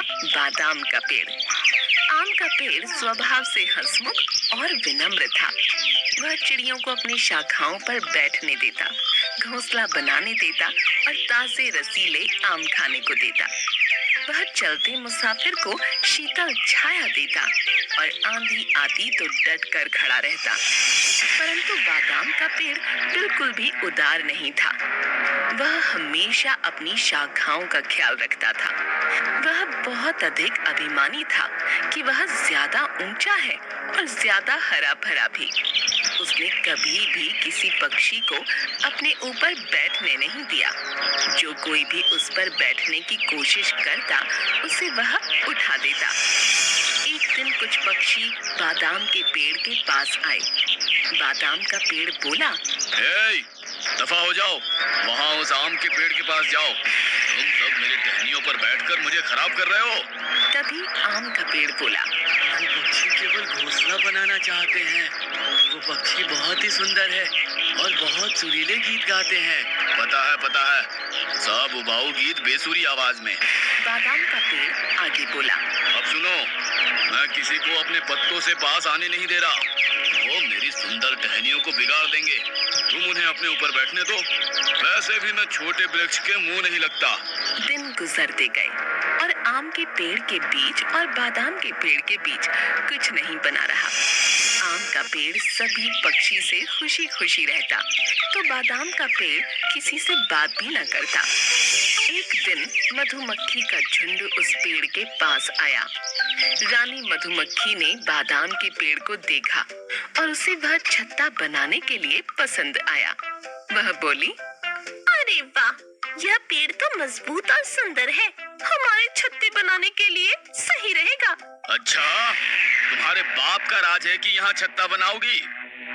था बादाम का पेड़। आम का पेड़ स्वभाव से हंसमुख और विनम्र था। वह चिड़ियों को अपनी शाखाओं पर बैठने देता, घोंसला बनाने देता और ताजे रसीले आम खाने को देता। वह चलते मुसाफिर को शीतल छाया देता और आंधी आती तो डट कर खड़ा रहता। परंतु बादाम का पेड़ बिल्कुल भी उदार नहीं था। वह हमेशा अपनी शाखाओं का ख्याल रखता था। वह बहुत अधिक अभिमानी था कि वह ज्यादा ऊंचा है और ज्यादा हरा भरा भी। उसने कभी भी किसी पक्षी को अपने ऊपर बैठने नहीं दिया। जो कोई भी उस पर बैठने की कोशिश करता, उसे वह उठा देता। एक दिन कुछ पक्षी बादाम के पेड़ के पास आए। बादाम का पेड़ बोला, दफा हो जाओ, वहाँ उस आम के पेड़ के पास जाओ। तुम सब मेरे टहनियों पर बैठकर मुझे खराब कर रहे हो। तभी आम का पेड़ बोला, वो पक्षी केवल घोंसला बनाना चाहते हैं। वो पक्षी बहुत ही सुंदर है और बहुत सुरीले गीत गाते हैं। पता है, सब उबाऊ गीत बेसुरी आवाज में। बादाम का पेड़ आगे बोला, अब सुनो, मैं किसी को अपने पत्तों से पास आने नहीं दे रहा। वो मेरी सुंदर टहनियों को बिगाड़ देंगे। तुम उन्हें अपने ऊपर बैठने दो। वैसे भी मैं छोटे वृक्ष के मुंह नहीं लगता। दिन गुजरते गए और आम के पेड़ के बीच और बादाम के पेड़ के बीच कुछ नहीं बना रहा। आम का पेड़ सभी पक्षी से खुशी खुशी रहता, तो बादाम का पेड़ किसी से बात भी न करता। एक दिन मधुमक्खी का झुंड उस पेड़ के पास आया। रानी मधुमक्खी ने बादाम के पेड़ को देखा और उसे वह छत्ता बनाने के लिए पसंद आया। वह बोली, अरे वाह, यह पेड़ तो मजबूत और सुंदर है। हमारे छत्ते बनाने के लिए सही रहेगा। अच्छा, तुम्हारे बाप का राज है कि यहाँ छत्ता बनाओगी?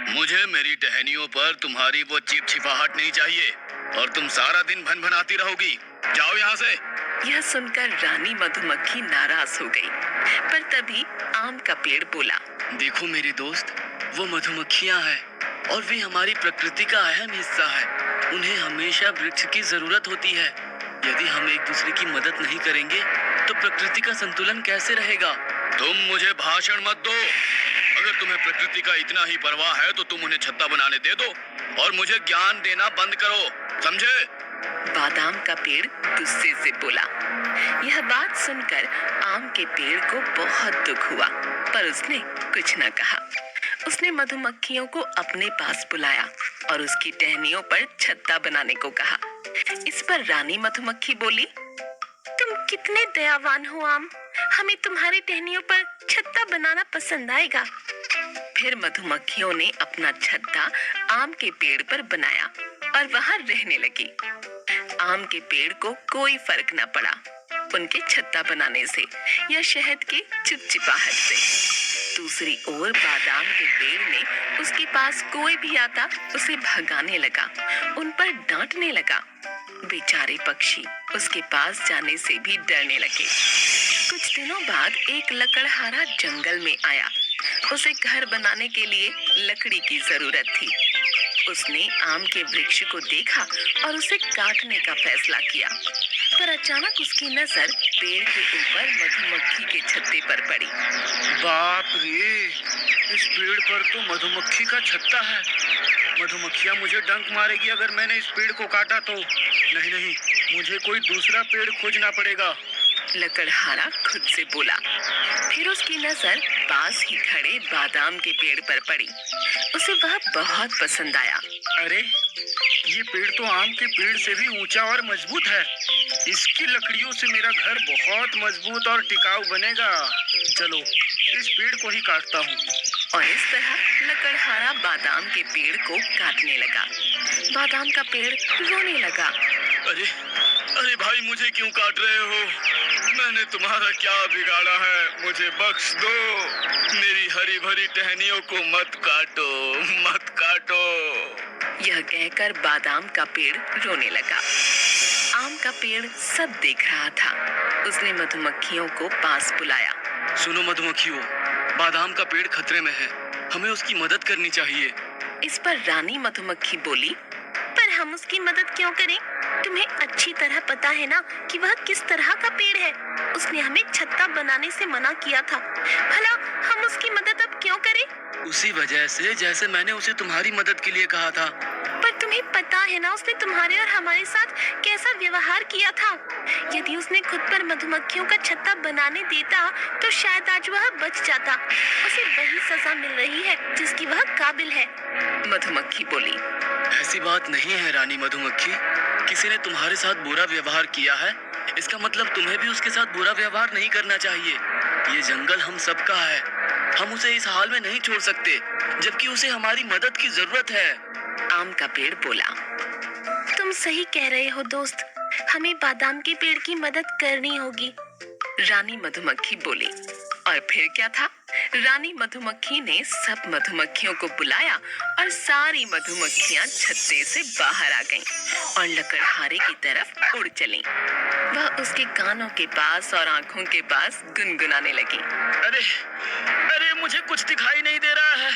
मुझे मेरी टहनियों पर तुम्हारी वो चिपचिपाहट नहीं चाहिए और तुम सारा दिन भनभनाती रहोगी। जाओ यहाँ से। यह सुनकर रानी मधुमक्खी नाराज हो गई, पर तभी आम का पेड़ बोला, देखो मेरे दोस्त, वो मधुमक्खियाँ हैं और वे हमारी प्रकृति का अहम हिस्सा है। उन्हें हमेशा वृक्ष की जरूरत होती है। यदि हम एक दूसरे की मदद नहीं करेंगे तो प्रकृति का संतुलन कैसे रहेगा? तुम मुझे भाषण मत दो। अगर तुम्हें प्रकृति का इतना ही परवाह है तो तुम उन्हें छत्ता बनाने दे दो और मुझे ज्ञान देना बंद करो, समझे? बादाम का पेड़ गुस्से से बोला। यह बात सुनकर आम के पेड़ को बहुत दुख हुआ, पर उसने कुछ न कहा। उसने मधुमक्खियों को अपने पास बुलाया और उसकी टहनियों पर छत्ता बनाने को कहा। इस पर रानी मधुमक्खी बोली, तुम कितने दयावान हो आम, हमें तुम्हारी टहनियों पर छत्ता बनाना पसंद आएगा। फिर मधुमक्खियों ने अपना छत्ता आम के पेड़ पर बनाया और वहां रहने लगी। आम के पेड़ को कोई फर्क न पड़ा उनके छत्ता बनाने से या शहद के चिपचिपाहट से। दूसरी ओर बादाम के पेड़ ने उसके पास कोई भी आता उसे भगाने लगा, उन पर डांटने लगा। बेचारे पक्षी उसके पास जाने से भी डरने लगे। कुछ दिनों बाद एक लकड़हारा जंगल में आया। उसे घर बनाने के लिए लकड़ी की जरूरत थी। उसने आम के वृक्ष को देखा और उसे काटने का फैसला किया, पर अचानक उसकी नजर पेड़ के ऊपर मधुमक्खी के छत्ते पर पड़ी। बाप रे, इस पेड़ पर तो मधुमक्खी का छत्ता है। मधुमक्खियाँ मुझे डंक मारेगी अगर मैंने इस पेड़ को काटा तो। नहीं, मुझे कोई दूसरा पेड़ खोजना पड़ेगा। लकड़हारा खुद से बोला। फिर उसकी नजर पास ही खड़े बादाम के पेड़ पर पड़ी। उसे वह बहुत पसंद आया। अरे, ये पेड़ तो आम के पेड़ से भी ऊंचा और मजबूत है। इसकी लकड़ियों से मेरा घर बहुत मजबूत और टिकाऊ बनेगा। चलो, इस पेड़ को ही काटता हूँ। और इस तरह लकड़हारा बादाम के पेड़ को काटने लगा। बादाम का पेड़ रोने लगा। अरे भाई, मुझे क्यों काट रहे हो? मैंने तुम्हारा क्या बिगाड़ा है? मुझे बख्श दो। मेरी हरी भरी टहनियों को मत काटो। यह कहकर बादाम का पेड़ रोने लगा। आम का पेड़ सब देख रहा था। उसने मधुमक्खियों को पास बुलाया। सुनो मधुमक्खियों, बादाम का पेड़ खतरे में है। हमें उसकी मदद करनी चाहिए। इस पर रानी मधुमक्खी बोली, पर हम उसकी मदद क्यों करें? तुम्हें अच्छी तरह पता है ना कि वह किस तरह का पेड़ है। उसने हमें छत्ता बनाने से मना किया था। भला हम उसकी मदद अब क्यों करें? उसी वजह से जैसे मैंने उसे तुम्हारी मदद के लिए कहा था। पर तुम्हें पता है ना उसने तुम्हारे और हमारे साथ कैसा व्यवहार किया था। यदि उसने खुद पर मधुमक्खियों का छत्ता बनाने देता तो शायद आज वह बच जाता। उसे वही सजा मिल रही है जिसकी वह काबिल है। मधुमक्खी बोली। ऐसी बात नहीं है रानी मधुमक्खी। किसी ने तुम्हारे साथ बुरा व्यवहार किया है, इसका मतलब तुम्हें भी उसके साथ बुरा व्यवहार नहीं करना चाहिए। ये जंगल हम सबका है, हम उसे इस हाल में नहीं छोड़ सकते जबकि उसे हमारी मदद की जरूरत है। आम का पेड़ बोला। तुम सही कह रहे हो दोस्त, हमें बादाम के पेड़ की मदद करनी होगी। रानी मधुमक्खी बोली। और फिर क्या था? रानी मधुमक्खी ने सब मधुमक्खियों को बुलाया और सारी मधुमक्खियां छत्ते से बाहर आ गईं और लकड़हारे की तरफ उड़ चलीं। वह उसके कानों के पास और आंखों के पास गुनगुनाने लगी। अरे अरे, मुझे कुछ दिखाई नहीं दे रहा है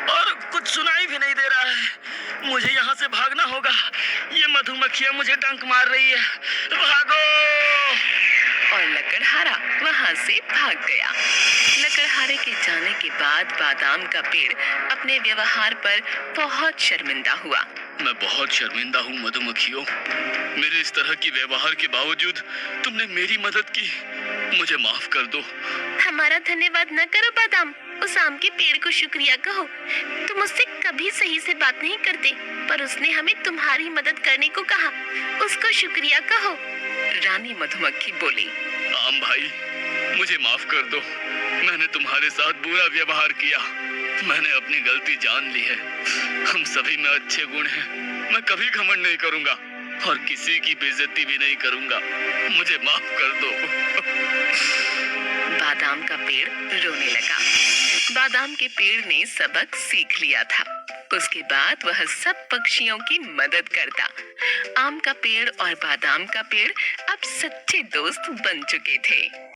और कुछ सुनाई भी नहीं दे रहा है। मुझे यहाँ से भागना होगा। ये मधुमक्खियाँ मुझे डंक मार रही है। भागो! और लकड़हारा वहां से भाग गया। लकड़हारे के जाने के बाद बादाम का पेड़ अपने व्यवहार पर बहुत शर्मिंदा हुआ। मैं बहुत शर्मिंदा हूँ मधुमक्खियों। मेरे इस तरह की व्यवहार के बावजूद तुमने मेरी मदद की। मुझे माफ कर दो। हमारा धन्यवाद न करो बादाम, उस आम के पेड़ को शुक्रिया कहो। तुम उससे कभी सही से बात नहीं करते, पर उसने हमें तुम्हारी मदद करने को कहा। उसको शुक्रिया कहो। रानी मधुमक्खी बोली। आम भाई, मुझे माफ कर दो। मैंने तुम्हारे साथ बुरा व्यवहार किया। मैंने अपनी गलती जान ली है। हम सभी में अच्छे गुण हैं। मैं कभी घमंड नहीं करूंगा और किसी की बेइज्जती भी नहीं करूंगा। मुझे माफ कर दो। बादाम का पेड़ रोने लगा। बादाम के पेड़ ने सबक सीख लिया था। उसके बाद वह सब पक्षियों की मदद करता। आम का पेड़ और बादाम का पेड़ अब सच्चे दोस्त बन चुके थे।